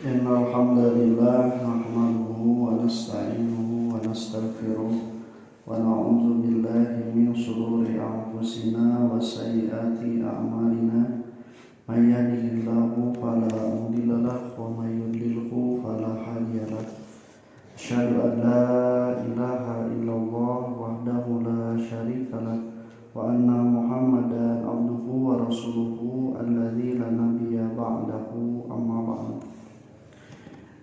Innal hamdalillah nahmaduhu wa nasta'inuhu wa nastaghfiruh wa na'udzu billahi min shururi anfusina wa sayyiati a'malina may yahdihillahu fala mudilla lahu wa may yudlilhu fala hadiya lahu asyhadu an la ilaha illallah wahdahu la syarika lahu wa anna muhammadan abduhu wa rasuluhu alladzi la nabiyya ba'dahu amma ba'du.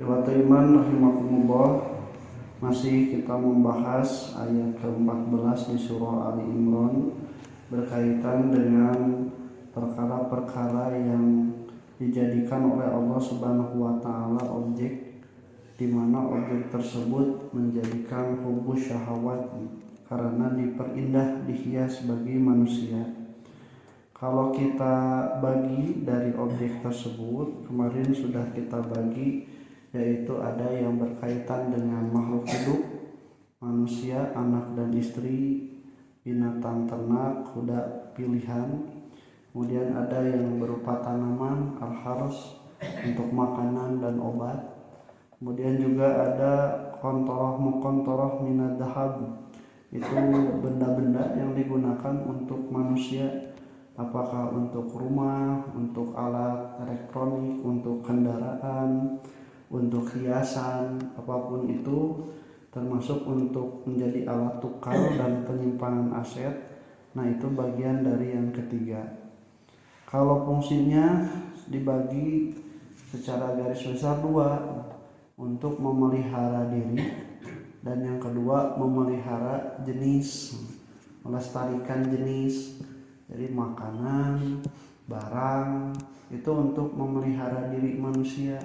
Ikhwatul iman rahimakumullah, masih kita membahas ayat ke-14 di surah Ali Imran berkaitan dengan perkara-perkara yang dijadikan oleh Allah Subhanahu wa taala objek, di mana objek tersebut menjadikan hubbu syahwat karena diperindah, dihias bagi manusia. Kalau kita bagi dari objek tersebut, kemarin sudah kita bagi, yaitu ada yang berkaitan dengan makhluk hidup, manusia, anak dan istri, binatang ternak, kuda pilihan. Kemudian ada yang berupa tanaman, al-haras, untuk makanan dan obat. Kemudian juga ada kontoroh mukontoroh minad dahab, itu benda-benda yang digunakan untuk manusia, apakah untuk rumah, untuk alat elektronik, untuk kendaraan, untuk hiasan, apapun itu, termasuk untuk menjadi alat tukar dan penyimpanan aset. Nah, itu bagian dari yang ketiga. Kalau fungsinya dibagi secara garis besar dua, untuk memelihara diri, dan yang kedua memelihara jenis, melestarikan jenis. Jadi makanan, barang, itu untuk memelihara diri manusia,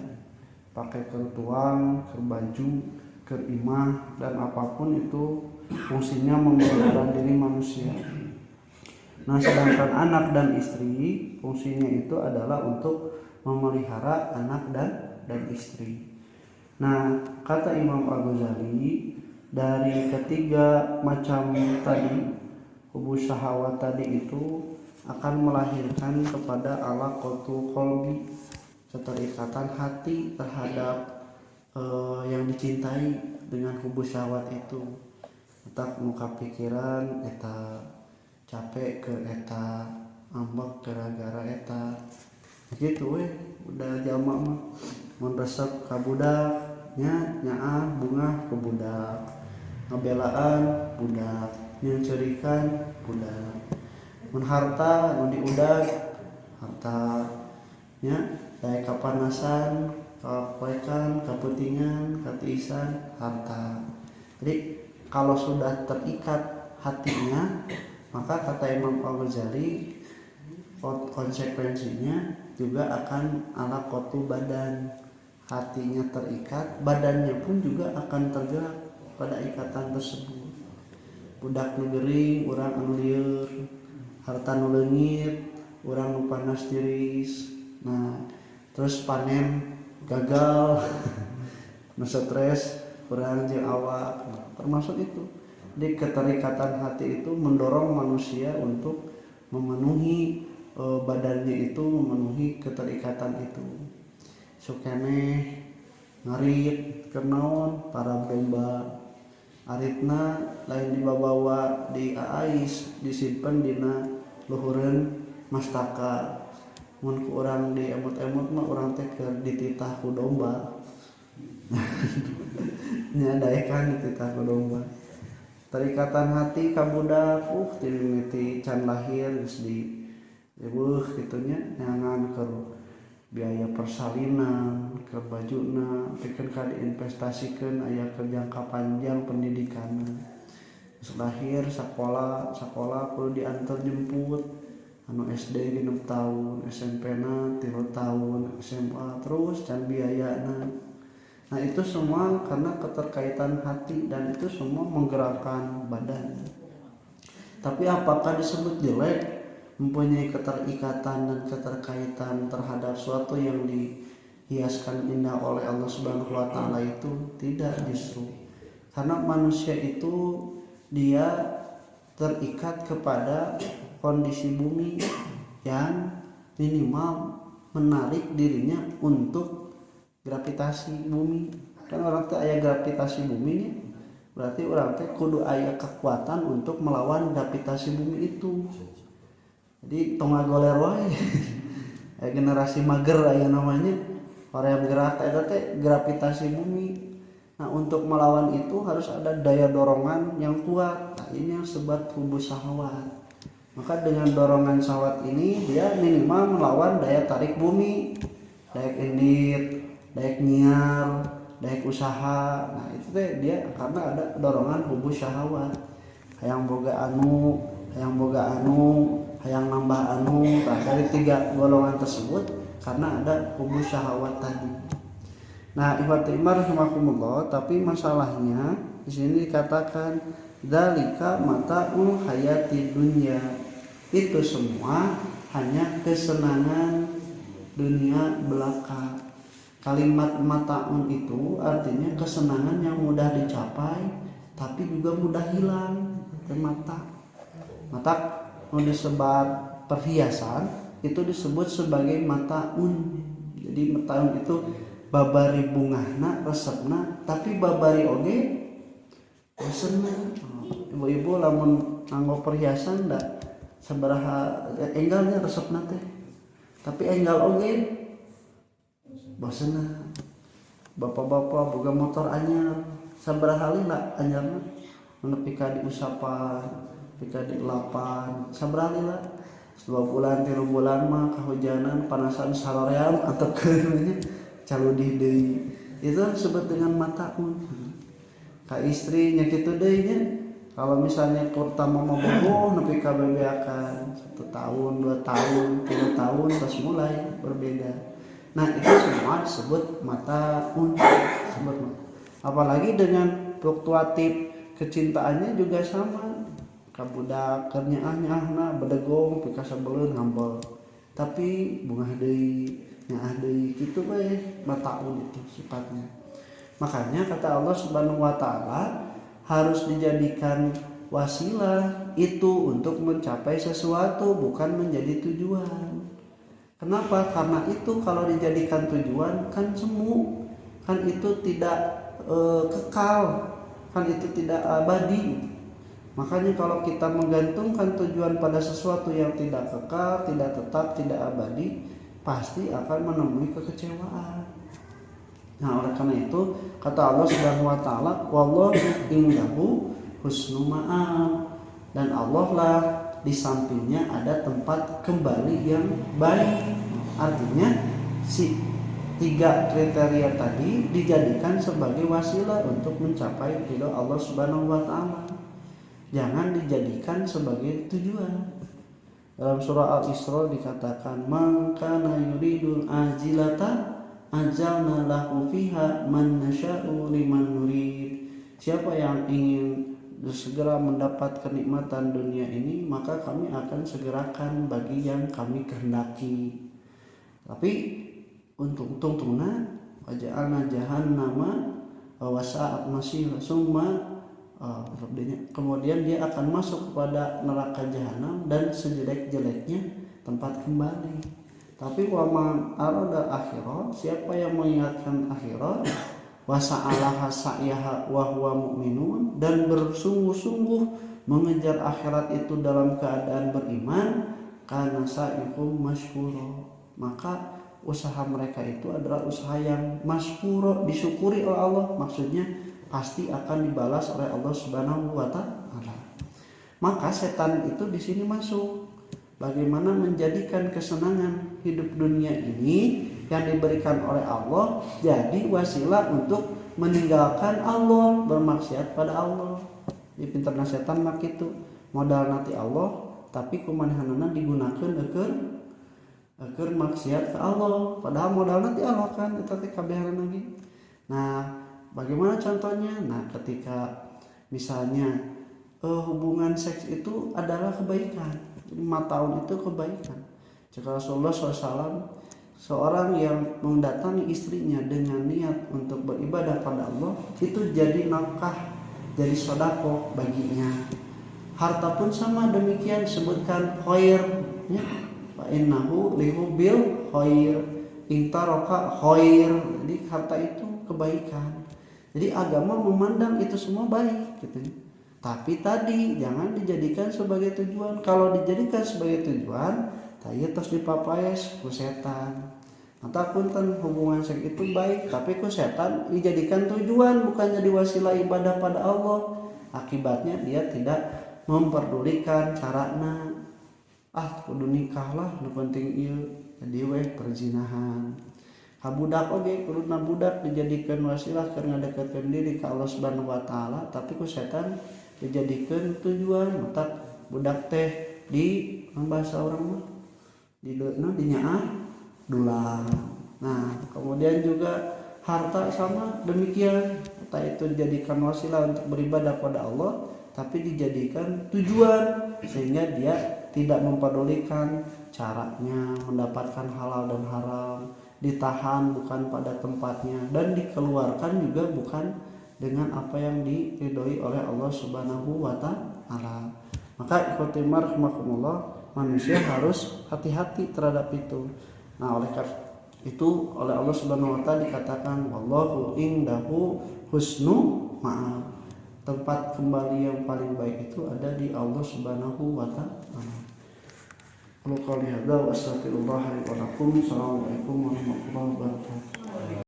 pakai kertuang, kerbaju, kerimah, dan apapun itu fungsinya memelihara diri manusia. Nah, sedangkan anak dan istri fungsinya itu adalah untuk memelihara anak dan istri. Nah, kata Imam Al-Ghazali, dari ketiga macam tadi, hubbu syahwat tadi itu akan melahirkan kepada alaqatul qalbi, keterikatan hati terhadap yang dicintai dengan hubbu syahwat itu. Eta muka pikiran, eta capek ke eta, ambek gara-gara eta, gitu udah jama mah mun resep ka budak nya nyaah bunga ke budak, ngabelaan budak, nyeuceurikan budak, mun harta nu diudag harta nya daek kapanasan, kapoekan, kapentingan, katiisan, harta. Jadi kalau sudah terikat hatinya, maka kata Imam Al-Ghazali konsekuensinya juga akan ala kotu badan. Hatinya terikat, badannya pun juga akan tergerak pada ikatan tersebut. Budak nu geuring urang anu lieur, harta nu leungit urang nu panas tiris. Nah, terus panen gagal nu stres urang jeung awak, termasuk itu. Di keterikatan hati itu mendorong manusia untuk memenuhi badannya itu, memenuhi keterikatan itu. Sukeneh ngarit kenaon para domba, aritna lain dibawa di ais, disimpen dina luhureun mastaka. Mun ku urang di emot-emot mah urang teh keur dititah ku domba. Nya daekan dititah ku domba. Terikatan hati ka budak, ti mimiti can lahir geus di kitunya nyangan keur biaya persalinan, keur bajuna, pikeun ka diinvestasikeun aya keur jangka panjang pendidikanna. Geus lahir sakola kudu diantar jemput, anu SD 6 tahun, SMP-na 3 tahun, SMA terus can biayana. Nah, itu semua karena keterkaitan hati, dan itu semua menggerakkan badan. Tapi apakah disebut jelek? Mempunyai keterikatan dan keterkaitan terhadap suatu yang dihiaskan indah oleh Allah Subhanahu wa taala itu tidak, justru karena manusia itu dia terikat kepada kondisi bumi yang minimal menarik dirinya untuk gravitasi bumi. Kan orang teh aya gravitasi bumi nya, berarti orang teh kudu aya kekuatan untuk melawan gravitasi bumi itu. Jadi tong ngagoler wae. Generasi mager aya namanya, orang yang gerak eta teh gravitasi bumi. Nah, untuk melawan itu harus ada daya dorongan yang kuat. Nah, ini yang disebut hubus syahwat. Maka dengan dorongan syahwat ini dia minimal melawan daya tarik bumi, daya indit, daya nyiar, daya usaha. Nah, itu teh dia karena ada dorongan hubus syahwat. Hayang boga anu, hayang nambah anu. Nah, dari 3 golongan tersebut karena ada hubus syahwat tadi. Nah, ikhwati iman rahimakumullah, tapi masalahnya di sini dikatakan dzalika mata'ul hayati dunya. Itu semua hanya kesenangan dunia belaka. Kalimat mata'un itu artinya kesenangan yang mudah dicapai tapi juga mudah hilang. Mata disebut perhiasan itu disebut sebagai mata'un. Jadi mata'un itu babari bungahna resepna tapi babari oge bosenna. Ibu-ibu lamun nganggo perhiasan da sabaraha enggalnya resepna teh, tapi enggal oge bosenna. Bapak-bapak boga motor anyar sabaraha lila anyarna nepi ka diusapan, nepi ka dielapan sabaraha lila 2 bulan 3 bulan mah kahujanan panasan saloream atau keunnya caludih deui. Itu disebut dengan mata'un. Ka istri nya kitu deui nya. Kalau misalnya pertama mau bogoh nepi ka bebeakan 1 tahun, 2 tahun, 3 tahun terus mulai berbeda. Nah, itu semua disebut mata'un. Apalagi dengan fluktuatif kecintaannya juga sama. Ka budak keur nyaah-nyaahna bedegong pika sabeuleun ngambel. Tapi bungah deui nyaah deui kitu bae mata'un itu sifatnya. Makanya kata Allah Subhanahu wa taala harus dijadikan wasilah itu untuk mencapai sesuatu bukan menjadi tujuan. Kenapa? Karena itu kalau dijadikan tujuan kan semu, kan itu tidak kekal, kan itu tidak abadi. Makanya kalau kita menggantungkan tujuan pada sesuatu yang tidak kekal, tidak tetap, tidak abadi, pasti akan menemui kekecewaan. Nah, oleh karena itu kata Allah Subhanahu wa taala, wallahu indahu husnul ma'ab, dan Allah lah di sampingnya ada tempat kembali yang baik. Artinya si 3 kriteria tadi dijadikan sebagai wasilah untuk mencapai ridho Allah Subhanahu wa taala. Jangan dijadikan sebagai tujuan. Dalam surah Al-Isra dikatakan, "Man kana yuridul ajilata ajalna lahu fiha man nasya'u liman nurid." Siapa yang ingin segera mendapat kenikmatan dunia ini, maka kami akan segerakan bagi yang kami kehendaki. Tapi untung-untungna waja'alna jahannama wa sa'at masira summa kemudian dia akan masuk kepada neraka jahanam dan sejelek-jeleknya tempat kembali. Tapi wa man arada akhirat, siapa yang mengingatkan akhirat, wa sa'alaha sa'yaha wa huwa mu'minun, dan bersungguh-sungguh mengejar akhirat itu dalam keadaan beriman, kana sa'ikum masyhura, maka usaha mereka itu adalah usaha yang masyhura, disyukuri oleh Allah. Maksudnya pasti akan dibalas oleh Allah Subhanahu wa taala. Maka setan itu di sini masuk. Bagaimana menjadikan kesenangan hidup dunia ini yang diberikan oleh Allah jadi wasilah untuk meninggalkan Allah, bermaksiat pada Allah. Di pinterna setan mak itu modal nanti Allah, tapi kumanehanana digunakeun keur maksiat ke Allah. Padahal modal nanti Allah kan eta teh kabeharan lagi. Nah, bagaimana contohnya? Nah, ketika misalnya hubungan seks itu adalah kebaikan. 5 tahun itu kebaikan. Jika Rasulullah SAW, seorang yang mendatangi istrinya dengan niat untuk beribadah pada Allah, itu jadi nafkah, jadi sedekah baginya. Harta pun sama demikian, disebutkan khair, ya. Fa innahu lihubil khair. intaroka khair. Jadi harta itu kebaikan. Jadi agama memandang itu semua baik gitu. Tapi tadi jangan dijadikan sebagai tujuan. Kalau dijadikan sebagai tujuan, tadi terus dipapayes ku setan. Maka punten hubungan seks itu baik, tapi ku setan dijadikan tujuan, bukan jadi wasilah ibadah pada Allah. Akibatnya dia tidak memperdulikan carana. Kudu nikah lah, nu penting ieu jadi we perzinahan. Kabudak oge kuduna budak dijadikan wasilah keur ngadeketkeun diri ka Allah Subhanahu wa taala, tapi ku setan dijadikan tujuan. Mata budak teh di bahasa orang mah di dinyaah dulang. Nah, kemudian juga harta sama demikian. Harta itu dijadikan wasilah untuk beribadah pada Allah, tapi dijadikan tujuan sehingga dia tidak mempedulikan caranya mendapatkan halal dan haram, ditahan bukan pada tempatnya, dan dikeluarkan juga bukan dengan apa yang diridhoi oleh Allah Subhanahu wa taala. Maka ikhwatimar rahimakumullah, manusia harus hati-hati terhadap itu. Nah, oleh karena itu oleh Allah Subhanahu wa taala dikatakan wallahu indahu husnu ma'ab. Tempat kembali yang paling baik itu ada di Allah Subhanahu wa taala. Qul qawli hadza wa astaghfirullah li wa lakum. Assalamualaikum warahmatullahi wabarakatuh.